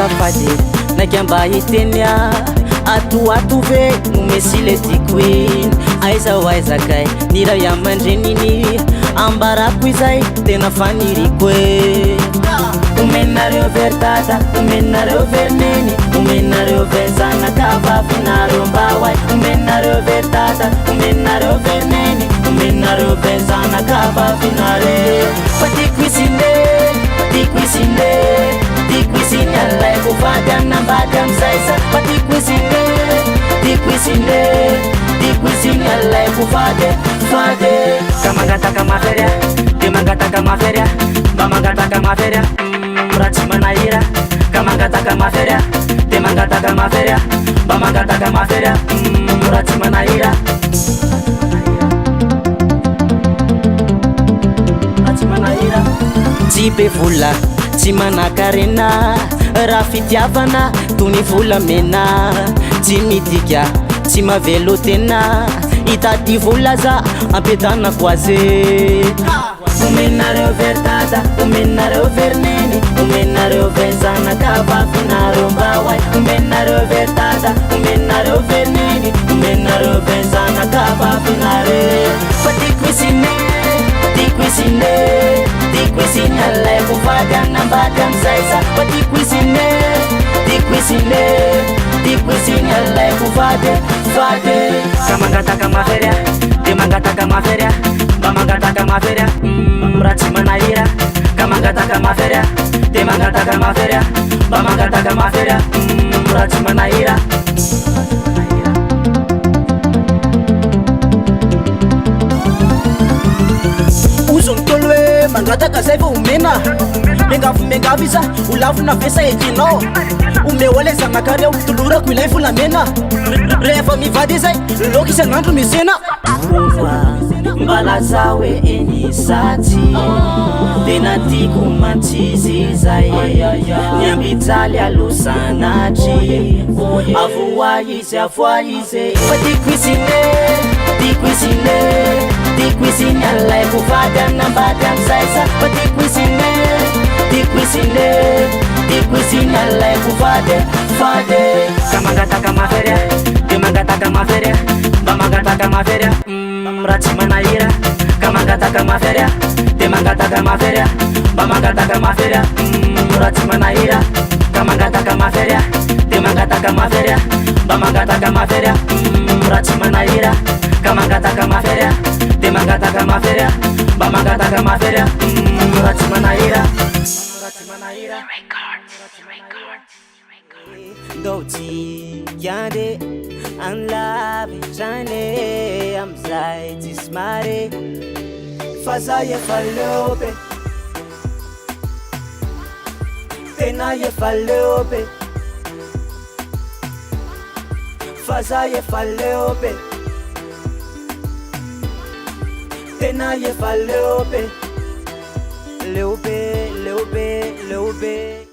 azafady naky mba hitenya ato ve nomesy le tiako iny aiza ho aizakay ny ray aman-dreniny ambarako izay tena faniriko e omenareo verdada omenareo verneny omenareo vezanaka vavinareo mbaway omenareo verdada omenareo verneny omenareo vezanaka vavinare patiko isine alaiko vady anambady amizaysa patiko isine alaiko vady ka mangataka maferia de mangataka maferia mba mangataka maferia raha tsy manahira ka mangataka maferia de mangataka maferia mba mangataka maferia raha tsy manahira tsy be vola tsy manakarena raha fitiavana tony vola mena tsy midika tsy mavelo tena itady vola za ampiadanako aze omenareo verdada omenareo verneny omenareo vezanaka vavinareo mbaway omenareo verdada omenareo verneny omenareo vezanaka vavinare patiko isine alaiko vady anambady amizaysa patiko isine alaiko vady ka mangataka maferia de mangataka maferia mba mangataka maferia raha tsy manahira ka mangataka maferia de mangataka maferia mba mangataka maferia raha tsy manahira ozonitolo hoe mangataka zay fa omena mengavo iza olavona vesa ekinao omeo ale zanakareo tolorako ilay volamena rehefa mivady zay loka isan'andro misena mbalaza hoe enisaty tena tiako mantsizy zay niambijaly alosanatry avoa izy patiko isine alaiko vady anambady amizaysa patiko isine alaiko vady ka mangataka maferia de mangataka maferia mba mangataka maferia raha tsy manahira ka mangataka maferia de mangataka maferia mba mangataka maferia raha tsy manahira ka mangataka maferia de mangataka maferia mba mangataka maferia raha tsy manahira ka mangataka maferia de mangataka maferia mba mangataka maferia raha tsy manahira Doti yande anlave jane amzai tismare fazaye falope tenaye falope fazaye falope tenaye falope leobe